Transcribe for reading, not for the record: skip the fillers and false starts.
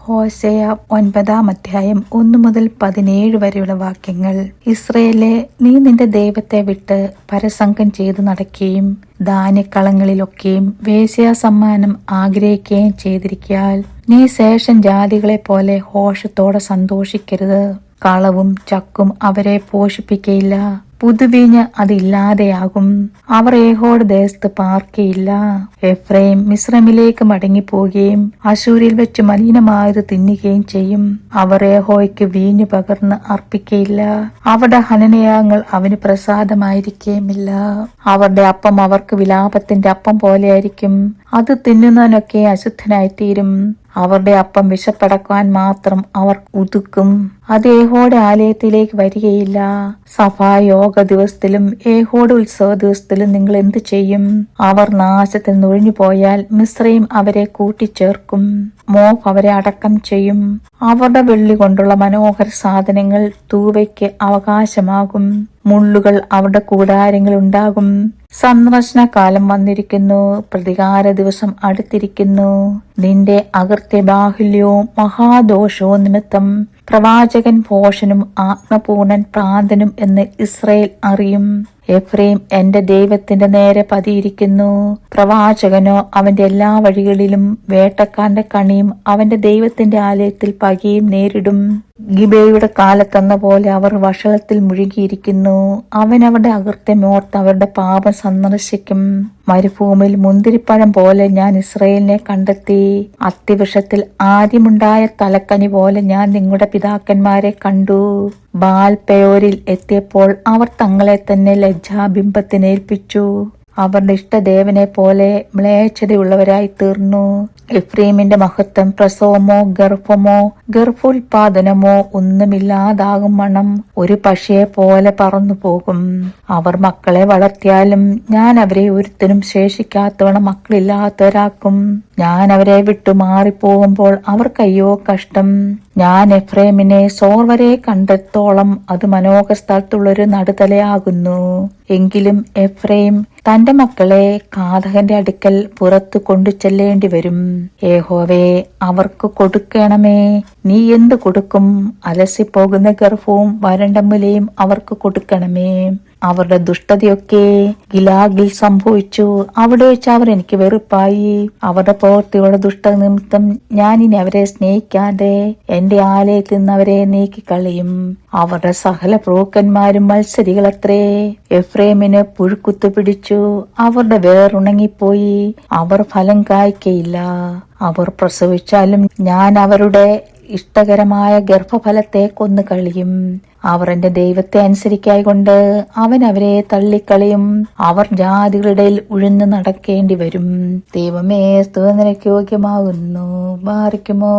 ഹോശേയ 9 അധ്യായം 1 മുതൽ 17 വരെയുള്ള വാക്യങ്ങൾ. ഇസ്രയേലേ, നീ നിന്റെ ദൈവത്തെ വിട്ട് പരസംഗം ചെയ്തു നടക്കുകയും ധാന്യക്കളങ്ങളിലൊക്കെയും വേശ്യാസമ്മാനം ആഗ്രഹിക്കുകയും ചെയ്തിരിക്കയാൽ നീ ശേഷം ജാതികളെ പോലെ ഹോഷത്തോടെ സന്തോഷിക്കരുത്. കളവും ചക്കും അവരെ പോഷിപ്പിക്കയില്ല, പുതുവീഞ്ഞ് അതില്ലാതെയാകും. അവർ ഏഹോട് ദേശത്ത് പാർക്കയില്ല. എഫ്രൈം മിസ്രൈമിലേക്ക് മടങ്ങിപ്പോവുകയും അശൂരിൽ വെച്ച് മലിനമായത് തിന്നുകയും ചെയ്യും. അവർ ഏഹോയ്ക്ക് വീഞ്ഞു പകർന്ന് അർപ്പിക്കയില്ല. അവരുടെ ഹനനയാഗങ്ങൾ അവന് പ്രസാദമായിരിക്കുകയുമില്ല. അവരുടെ അപ്പം അവർക്ക് വിലാപത്തിന്റെ അപ്പം പോലെയായിരിക്കും. അത് തിന്നുന്നവനൊക്കെ അശുദ്ധനായിത്തീരും. അവരുടെ അപ്പം വിശപ്പടക്കുവാൻ മാത്രം അവർ ഉതുക്കും. അത് ഏഹോടെ ആലയത്തിലേക്ക് വരികയില്ല. സഭായോഗ ദിവസത്തിലും ഏഹോട് ഉത്സവ ദിവസത്തിലും നിങ്ങൾ എന്തു ചെയ്യും? അവർ നാശത്തിൽ നുഴഞ്ഞു പോയാൽ മിസ്രയീം അവരെ കൂട്ടിച്ചേർക്കും. മോബ് അവരെ അടക്കം ചെയ്യും. അവരുടെ വെള്ളി കൊണ്ടുള്ള മനോഹര സാധനങ്ങൾ തൂവയ്ക്ക് അവകാശമാകും. മുള്ളുകൾ അവരുടെ കൂടാരങ്ങളിൽ ഉണ്ടാകും. സന്ദർശന കാലം വന്നിരിക്കുന്നു, പ്രതികാര ദിവസം അടുത്തിരിക്കുന്നു. നിന്റെ അകൃത്യബാഹുല്യവും മഹാദോഷവും നിമിത്തം പ്രവാചകൻ ഭോഷനും ആത്മപൂർണൻ പ്രാന്തനും എന്ന് ഇസ്രയേൽ അറിയും. എഫ്രൈം എന്റെ ദൈവത്തിന്റെ നേരെ പതിയിരിക്കുന്നു. പ്രവാചകനോ അവന്റെ എല്ലാ വഴികളിലും വേട്ടക്കാരന്റെ കണിയും അവന്റെ ദൈവത്തിന്റെ ആലയത്തിൽ പകയും നേരിടും. ഗിബെയുടെ കാലത്തെന്ന പോലെ അവർ വഷളത്തിൽ മുഴുകിയിരിക്കുന്നു. അവൻ അവരുടെ അകൃത്യമോർത്ത് അവരുടെ പാപം സന്ദർശിക്കും. മരുഭൂമിയിൽ മുന്തിരിപ്പഴം പോലെ ഞാൻ ഇസ്രയേലിനെ കണ്ടെത്തി. അത്തിവൃക്ഷത്തിൽ ആദ്യമുണ്ടായ തലക്കനി പോലെ ഞാൻ നിങ്ങളുടെ പിതാക്കന്മാരെ കണ്ടു. ബാൽ പെയോരിൽ എത്തിയപ്പോൾ അവർ തങ്ങളെ തന്നെ ലജ്ജാബിംബത്തിനേൽപ്പിച്ചു. അവരുടെ ഇഷ്ടദേവനെ പോലെ മ്ലേച്ഛതയുള്ളവരായി തീർന്നു. എഫ്രൈമിന്റെ മഹത്വം പ്രസവമോ ഗർഭമോ ഗർഭോത്പാദനമോ ഒന്നുമില്ലാതാകും മണം ഒരു പക്ഷിയെ പോലെ പറന്നു പോകും. അവർ മക്കളെ വളർത്തിയാലും ഞാൻ അവരെ ഒരുത്തനും ശേഷിക്കാത്തവണ്ണം മക്കളില്ലാത്തവരാക്കും. ഞാൻ അവരെ വിട്ടു മാറിപ്പോകുമ്പോൾ അവർക്കയ്യോ കഷ്ടം. ഞാൻ എഫ്രൈമിനെ സോർ വരെ കണ്ടെത്തോളം അത് മനോഹര സ്ഥലത്തുള്ളൊരു നടുതലയാകുന്നു. എങ്കിലും എഫ്രൈം തന്റെ മക്കളെ കാതകന്റെ അടുക്കൽ പുറത്തു കൊണ്ടു ചെല്ലേണ്ടി വരും. യഹോവേ, അവർക്ക് കൊടുക്കണമേ. നീ എന്തു കൊടുക്കും? അലസിപ്പോകുന്ന ഗർഭവും വരണ്ട മുലയും അവർക്ക് കൊടുക്കണമേ. അവരുടെ ദുഷ്ടതയൊക്കെ ഗിലാഗിൽ സംഭവിച്ചു. അവിടെ വെച്ച് അവർ എനിക്ക് വെറുപ്പായി. അവരുടെ പ്രവൃത്തിയുടെ ദുഷ്ട നിമിത്തം ഞാൻ ഇനി അവരെ സ്നേഹിക്കാതെ എന്റെ ആലയത്തിൽ നിന്ന് അവരെ നീക്കിക്കളയും. അവരുടെ സകല പ്രഭുക്കന്മാരും മത്സരികളത്രേ. എഫ്രൈമിന് പുഴുക്കുത്തു പിടിച്ചു, അവരുടെ വേറുണങ്ങിപ്പോയി. അവർ ഫലം കായ്ക്കയില്ല. അവർ പ്രസവിച്ചാലും ഞാൻ അവരുടെ ഇഷ്ടകരമായ ഗർഭഫലത്തെ കൊന്നു കളയും. അവർ എന്റെ ദൈവത്തെ അനുസരിക്കായികൊണ്ട് അവൻ അവരെ തള്ളിക്കളയും. അവർ ജാതികളുടെ ഉഴന്നു നടക്കേണ്ടി വരും. ദൈവമേ, സ്തുതി നിനക്ക് യോഗ്യമാകുന്നു. ബാറിക്കുമോ.